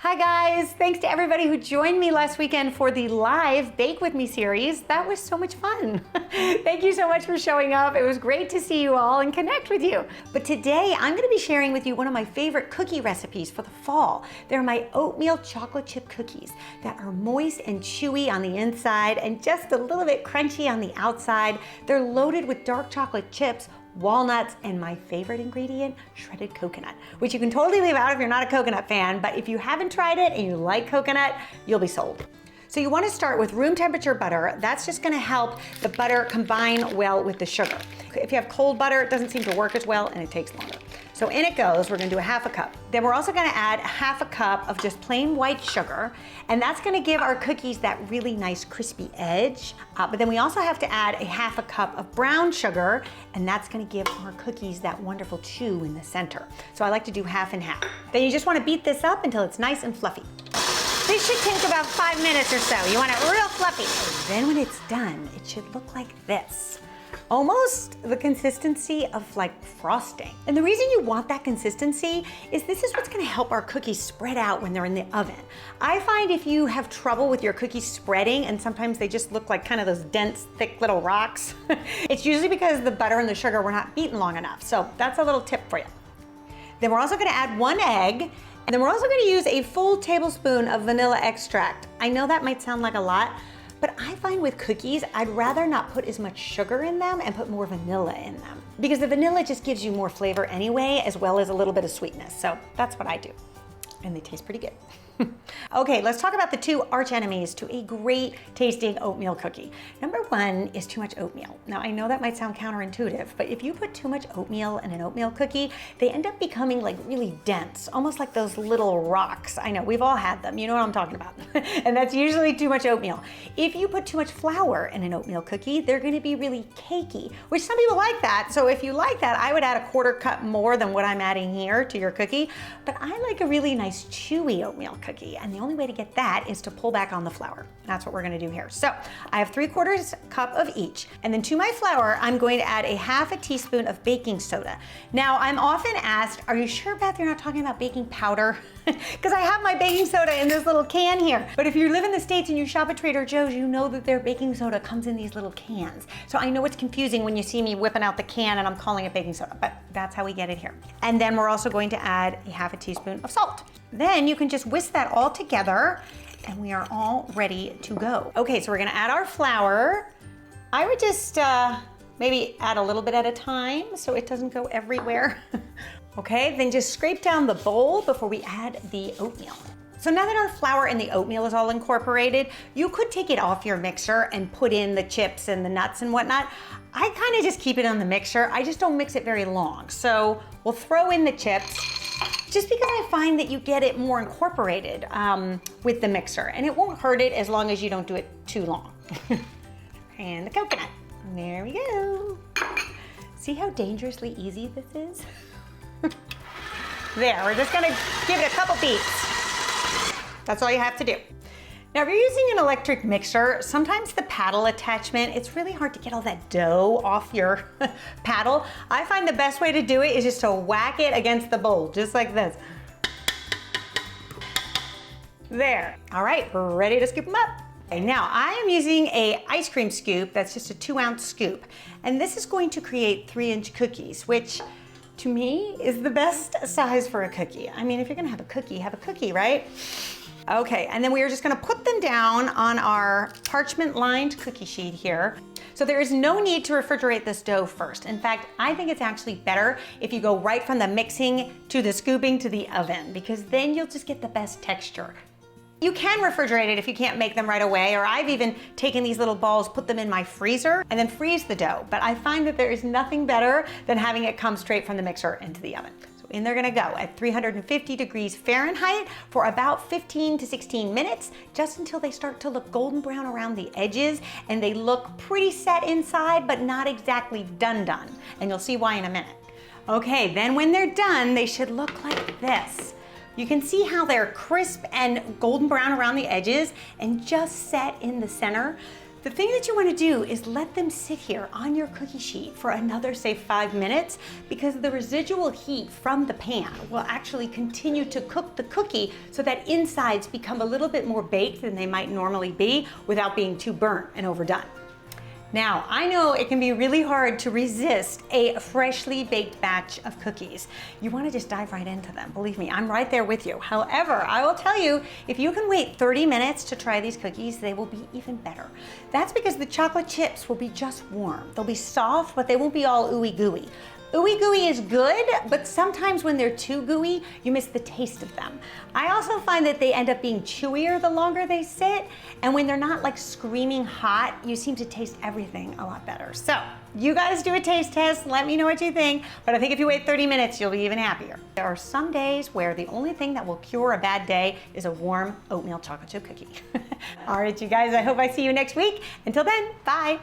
Hi guys, thanks to everybody who joined me last weekend for the live Bake With Me series. That was so much fun. Thank you so much for showing up. It was great to see you all and connect with you. But today I'm gonna be sharing with you one of my favorite cookie recipes for the fall. They're my oatmeal chocolate chip cookies that are moist and chewy on the inside and just a little bit crunchy on the outside. They're loaded with dark chocolate chips, walnuts, and my favorite ingredient, shredded coconut, which you can totally leave out if you're not a coconut fan, but if you haven't tried it and you like coconut, you'll be sold. So you want to start with room temperature butter. That's just going to help the butter combine well with the sugar. If you have cold butter, it doesn't seem to work as well and it takes longer. So in it goes, we're gonna do a half a cup. Then we're also gonna add half a cup of just plain white sugar, and that's gonna give our cookies that really nice crispy edge. But then we also have to add a half a cup of brown sugar, and that's gonna give our cookies that wonderful chew in the center. So I like to do half and half. Then you just wanna beat this up until it's nice and fluffy. This should take about 5 minutes or so. You want it real fluffy. Then when it's done, it should look like this. Almost the consistency of like frosting. And the reason you want that consistency is this is what's gonna help our cookies spread out when they're in the oven. I find if you have trouble with your cookies spreading and sometimes they just look like kind of those dense, thick little rocks, it's usually because the butter and the sugar were not beaten long enough. So that's a little tip for you. Then we're also gonna add 1 egg, and then we're also gonna use a full tablespoon of vanilla extract. I know that might sound like a lot, but I find with cookies, I'd rather not put as much sugar in them and put more vanilla in them. Because the vanilla just gives you more flavor anyway, as well as a little bit of sweetness. So that's what I do. And they taste pretty good. Okay, let's talk about the 2 arch enemies to a great tasting oatmeal cookie. Number 1 is too much oatmeal. Now I know that might sound counterintuitive, but if you put too much oatmeal in an oatmeal cookie, they end up becoming like really dense, almost like those little rocks. I know, we've all had them, you know what I'm talking about. And that's usually too much oatmeal. If you put too much flour in an oatmeal cookie, they're gonna be really cakey, which some people like that. So if you like that, I would add a 1/4 cup more than what I'm adding here to your cookie. But I like a really nice chewy oatmeal cookie, and the only way to get that is to pull back on the flour. That's what we're gonna do here. So I have 3/4 cup of each, and then to my flour, I'm going to add a half a teaspoon of baking soda. Now, I'm often asked, are you sure, Beth, you're not talking about baking powder? Because I have my baking soda in this little can here. But if you live in the States and you shop at Trader Joe's, you know that their baking soda comes in these little cans. So I know it's confusing when you see me whipping out the can and I'm calling it baking soda, but that's how we get it here. And then we're also going to add a half a teaspoon of salt. Then you can just whisk that all together and we are all ready to go. Okay, so we're gonna add our flour. I would just maybe add a little bit at a time so it doesn't go everywhere. Okay, then just scrape down the bowl before we add the oatmeal. So now that our flour and the oatmeal is all incorporated, you could take it off your mixer and put in the chips and the nuts and whatnot. I kind of just keep it on the mixer. I just don't mix it very long. So we'll throw in the chips just because I find that you get it more incorporated with the mixer, and it won't hurt it as long as you don't do it too long. And the coconut, there we go. See how dangerously easy this is? There, we're just gonna give it a couple beats. That's all you have to do. Now, if you're using an electric mixer, sometimes the paddle attachment, it's really hard to get all that dough off your paddle. I find the best way to do it is just to whack it against the bowl, just like this. There. All right, we're ready to scoop them up. Okay, now I am using a ice cream scoop that's just a 2-ounce scoop, and this is going to create 3-inch cookies, which to me is the best size for a cookie. I mean, if you're gonna have a cookie, right? Okay, and then we are just gonna put them down on our parchment lined cookie sheet here. So there is no need to refrigerate this dough first. In fact, I think it's actually better if you go right from the mixing to the scooping to the oven, because then you'll just get the best texture. You can refrigerate it if you can't make them right away, or I've even taken these little balls, put them in my freezer, and then freeze the dough. But I find that there is nothing better than having it come straight from the mixer into the oven. So in they're gonna go at 350 degrees Fahrenheit for about 15 to 16 minutes, just until they start to look golden brown around the edges, and they look pretty set inside, but not exactly done. And you'll see why in a minute. Okay, then when they're done, they should look like this. You can see how they're crisp and golden brown around the edges and just set in the center. The thing that you want to do is let them sit here on your cookie sheet for another, say, 5 minutes, because the residual heat from the pan will actually continue to cook the cookie so that insides become a little bit more baked than they might normally be without being too burnt and overdone. Now, I know it can be really hard to resist a freshly baked batch of cookies. You want to just dive right into them. Believe me, I'm right there with you. However, I will tell you, if you can wait 30 minutes to try these cookies, they will be even better. That's because the chocolate chips will be just warm. They'll be soft, but they won't be all ooey gooey. Ooey gooey is good, but sometimes when they're too gooey, you miss the taste of them. I also find that they end up being chewier the longer they sit, and when they're not like screaming hot, you seem to taste everything a lot better. So, you guys do a taste test, let me know what you think, but I think if you wait 30 minutes, you'll be even happier. There are some days where the only thing that will cure a bad day is a warm oatmeal chocolate chip cookie. All right, you guys, I hope I see you next week. Until then, bye.